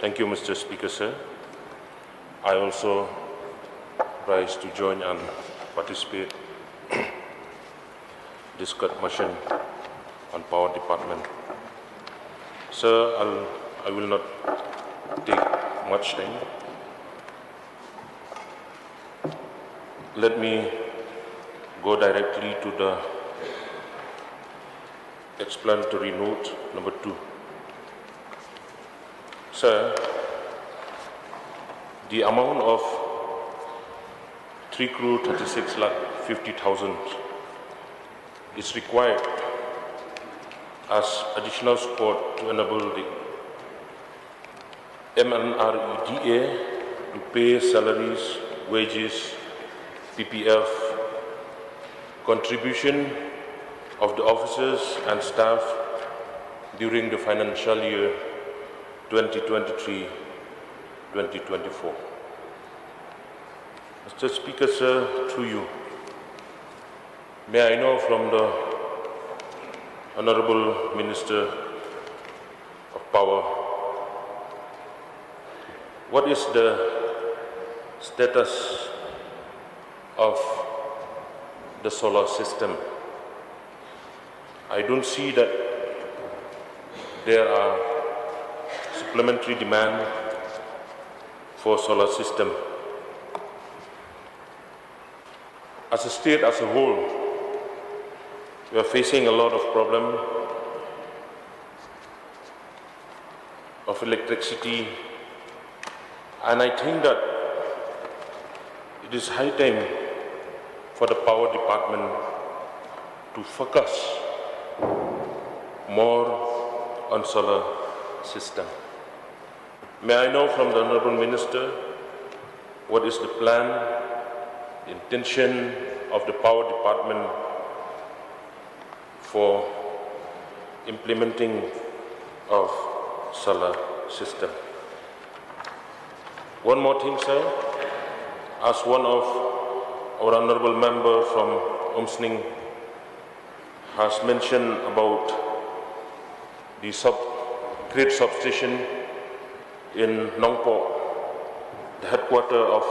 Thank you, Mr. Speaker, sir. I also rise to join and participate in this motion on Power Department. Sir, I will not take much time. Let me go directly to the explanatory note number 2. Sir, the amount of 3,36,50,000 is required as additional support to enable the MNREDA to pay salaries, wages, PPF, contribution of the officers and staff during the financial year 2023-2024. Mr. Speaker, sir, through you, may I know from the Honorable Minister of Power, what is the status of the solar system? I don't see that there are supplementary demand for solar system. As a state as a whole, we are facing a lot of problem of electricity, and I think that it is high time for the Power Department to focus more on solar system. May I know from the Honorable Minister what is the plan, intention of the Power Department for implementing of solar system. One more thing, sir. As one of our honorable member from Umsning has mentioned about the grid substation in Nongpo, the headquarters of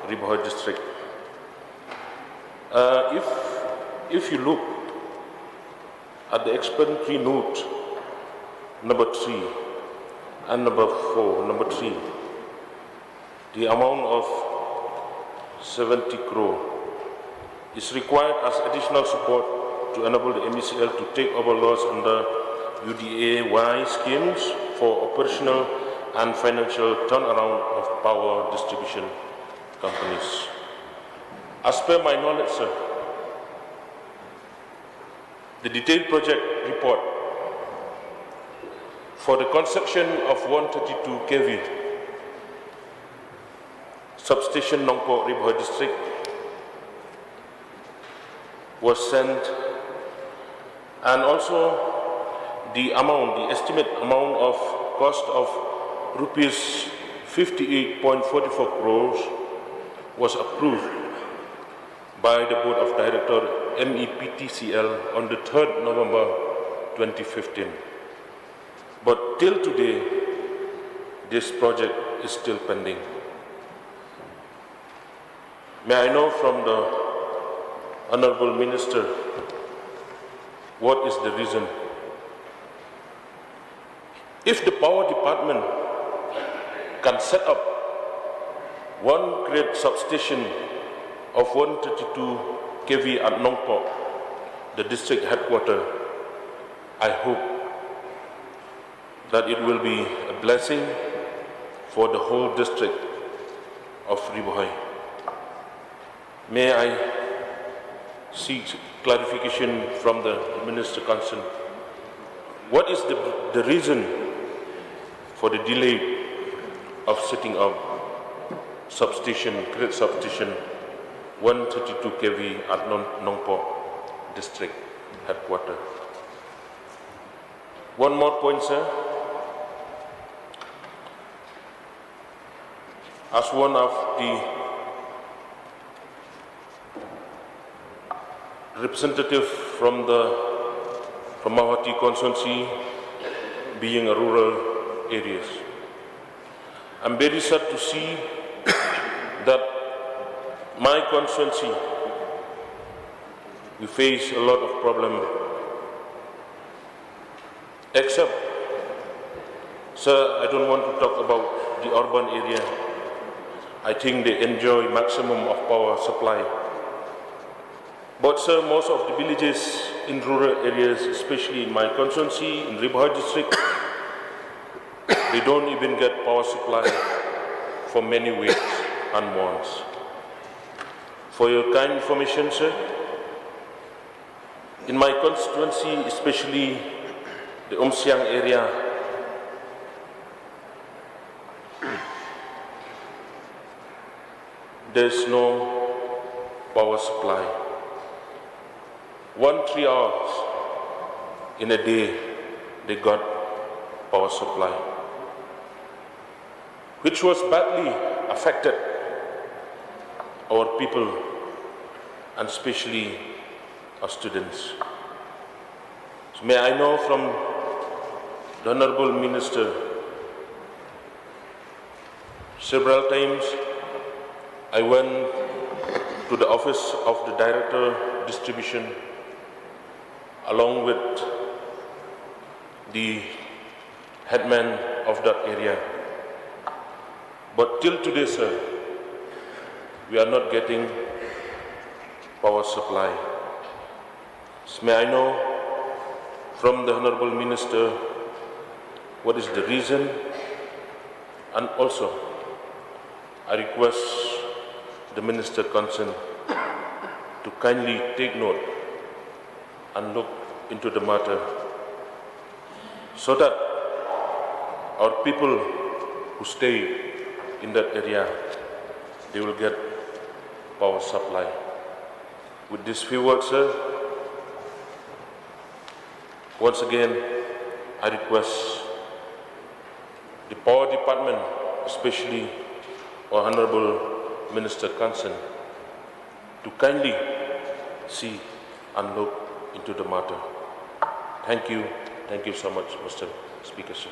Ribohoi district. If you look at the explanatory note number 3 and number 3, the amount of 70 crore is required as additional support to enable the MECL to take over loss under UDAY schemes for operational and financial turnaround of power distribution companies. As per my knowledge, sir, the detailed project report for the construction of 132 kV substation Nongpo Ribohoi district was sent, and also the estimate amount of cost of rupees 58.44 crores was approved by the Board of Directors MEPTCL on the 3rd November 2015. But till today, this project is still pending. May I know from the Honorable Minister what is the reason? If the Power Department can set up one great substation of 132 kV at Nongpo, the district headquarters, I hope that it will be a blessing for the whole district of Ribohoi. May I seek clarification from the Minister concerned. What is the reason for the delay of setting up great substation 132 kV at Nongpo district headquarters? One more point, sir. As one of the representative from Mahawati constituency, being a rural areas, I'm very sad to see that my constituency, we face a lot of problem, except, sir, I don't want to talk about the urban area. I think they enjoy maximum of power supply. But sir, most of the villages in rural areas, especially in my constituency, in Ribhai district, they don't even get power supply for many weeks and months. For your kind information, sir, in my constituency, especially the Umsiang area, there's no power supply. 3 hours in a day, they got power supply, which was badly affected our people and especially our students. So may I know from the Honorable Minister, several times I went to the office of the Director Distribution along with the headman of that area. But till today, sir, we are not getting power supply. So may I know from the Honorable Minister what is the reason? And also, I request the Minister concerned to kindly take note and look into the matter so that our people who stay in that area, they will get power supply. With these few words, sir, once again, I request the Power Department, especially our Honorable Minister concerned, to kindly see and look into the matter. Thank you so much, Mr. Speaker, sir.